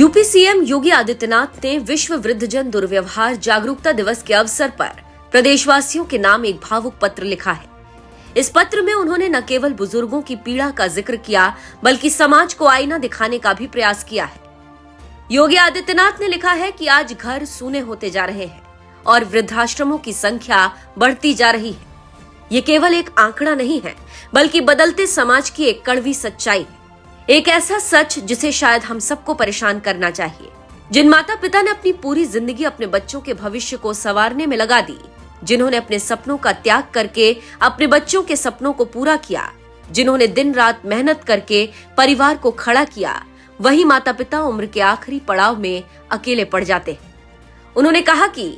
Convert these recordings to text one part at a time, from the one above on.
UP CM Yogi Adityanath ने विश्व वृद्धजन दुर्व्यवहार जागरूकता दिवस के अवसर पर प्रदेशवासियों के नाम एक भावुक पत्र लिखा है। इस पत्र में उन्होंने न केवल बुजुर्गों की पीड़ा का जिक्र किया बल्कि समाज को आईना दिखाने का भी प्रयास किया है। योगी आदित्यनाथ ने लिखा है कि आज घर सूने होते जा रहे हैं और वृद्धाश्रमों की संख्या बढ़ती जा रही है। ये केवल एक आंकड़ा नहीं है बल्कि बदलते समाज की एक कड़वी सच्चाई है, एक ऐसा सच जिसे शायद हम सबको परेशान करना चाहिए। जिन माता पिता ने अपनी पूरी जिंदगी अपने बच्चों के भविष्य को संवारने में लगा दी, जिन्होंने अपने सपनों का त्याग करके अपने बच्चों के सपनों को पूरा किया, जिन्होंने दिन रात मेहनत करके परिवार को खड़ा किया, वही माता पिता उम्र के आखिरी पड़ाव में अकेले पड़ जाते हैं। उन्होंने कहा कि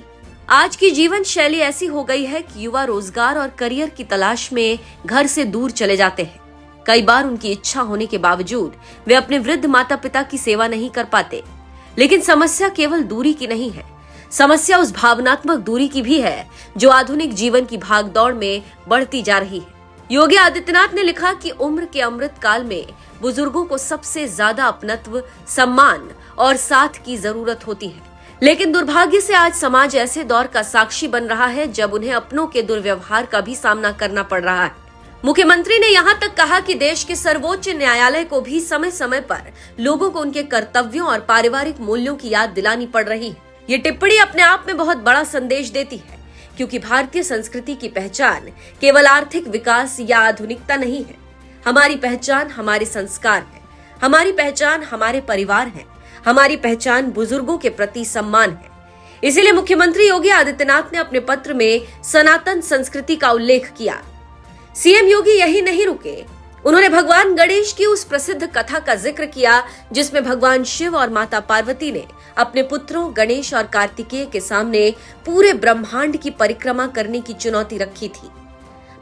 आज की जीवन शैली ऐसी हो गई है कि युवा रोजगार और करियर की तलाश में घर से दूर चले जाते हैं। कई बार उनकी इच्छा होने के बावजूद वे अपने वृद्ध माता पिता की सेवा नहीं कर पाते। लेकिन समस्या केवल दूरी की नहीं है, समस्या उस भावनात्मक दूरी की भी है जो आधुनिक जीवन की भागदौड़ में बढ़ती जा रही है। योगी आदित्यनाथ ने लिखा कि उम्र के अमृत काल में बुजुर्गों को सबसे ज्यादा अपनत्व, सम्मान और साथ की जरूरत होती है। लेकिन दुर्भाग्य से आज समाज ऐसे दौर का साक्षी बन रहा है जब उन्हें अपनों के दुर्व्यवहार का भी सामना करना पड़ रहा है। मुख्यमंत्री ने यहाँ तक कहा कि देश के सर्वोच्च न्यायालय को भी समय समय पर लोगों को उनके कर्तव्यों और पारिवारिक मूल्यों की याद दिलानी पड़ रही है। ये टिप्पणी अपने आप में बहुत बड़ा संदेश देती है, क्योंकि भारतीय संस्कृति की पहचान केवल आर्थिक विकास या आधुनिकता नहीं है। हमारी पहचान हमारे संस्कार है, हमारी पहचान हमारे परिवार है, हमारी पहचान बुजुर्गों के प्रति सम्मान है। इसीलिए मुख्यमंत्री योगी आदित्यनाथ ने अपने पत्र में सनातन संस्कृति का उल्लेख किया। सीएम योगी यही नहीं रुके, उन्होंने भगवान गणेश की उस प्रसिद्ध कथा का जिक्र किया जिसमें भगवान शिव और माता पार्वती ने अपने पुत्रों गणेश और कार्तिकेय के सामने पूरे ब्रह्मांड की परिक्रमा करने की चुनौती रखी थी।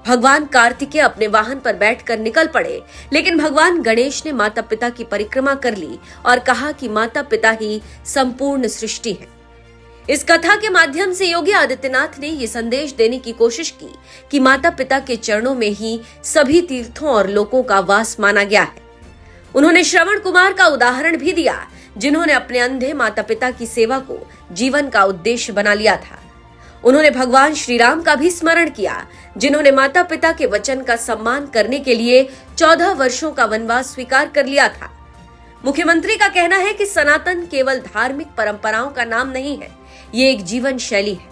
भगवान कार्तिकेय अपने वाहन पर बैठकर निकल पड़े, लेकिन भगवान गणेश ने माता पिता की परिक्रमा कर ली और कहा कि माता पिता ही संपूर्ण सृष्टि है। इस कथा के माध्यम से योगी आदित्यनाथ ने ये संदेश देने की कोशिश की कि माता पिता के चरणों में ही सभी तीर्थों और लोकों का वास माना गया है। उन्होंने श्रवण कुमार का उदाहरण भी दिया, जिन्होंने अपने अंधे माता पिता की सेवा को जीवन का उद्देश्य बना लिया था। उन्होंने भगवान श्री राम का भी स्मरण किया, जिन्होंने माता पिता के वचन का सम्मान करने के लिए 14 वर्षों का वनवास स्वीकार कर लिया था। मुख्यमंत्री का कहना है कि सनातन केवल धार्मिक परंपराओं का नाम नहीं है, ये एक जीवन शैली है।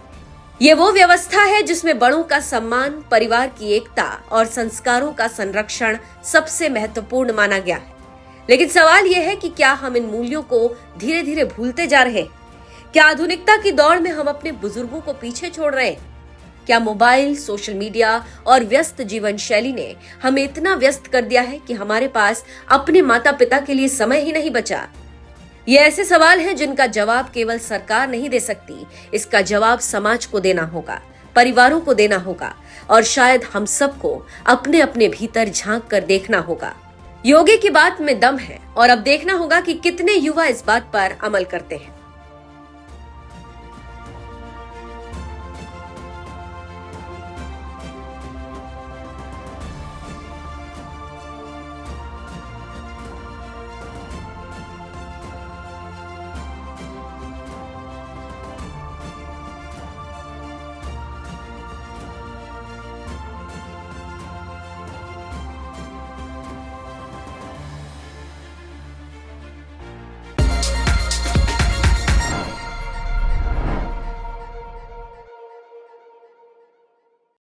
ये वो व्यवस्था है जिसमें बड़ों का सम्मान, परिवार की एकता और संस्कारों का संरक्षण सबसे महत्वपूर्ण माना गया है। लेकिन सवाल यह है कि क्या हम इन मूल्यों को धीरे धीरे भूलते जा रहे हैं? क्या आधुनिकता की दौड़ में हम अपने बुजुर्गों को पीछे छोड़ रहे हैं? क्या मोबाइल, सोशल मीडिया और व्यस्त जीवन शैली ने हमें इतना व्यस्त कर दिया है कि हमारे पास अपने माता पिता के लिए समय ही नहीं बचा? ये ऐसे सवाल हैं जिनका जवाब केवल सरकार नहीं दे सकती। इसका जवाब समाज को देना होगा, परिवारों को देना होगा और शायद हम सबको अपने अपने भीतर झांक कर देखना होगा। योगी की बात में दम है और अब देखना होगा कि कितने युवा इस बात पर अमल करते हैं।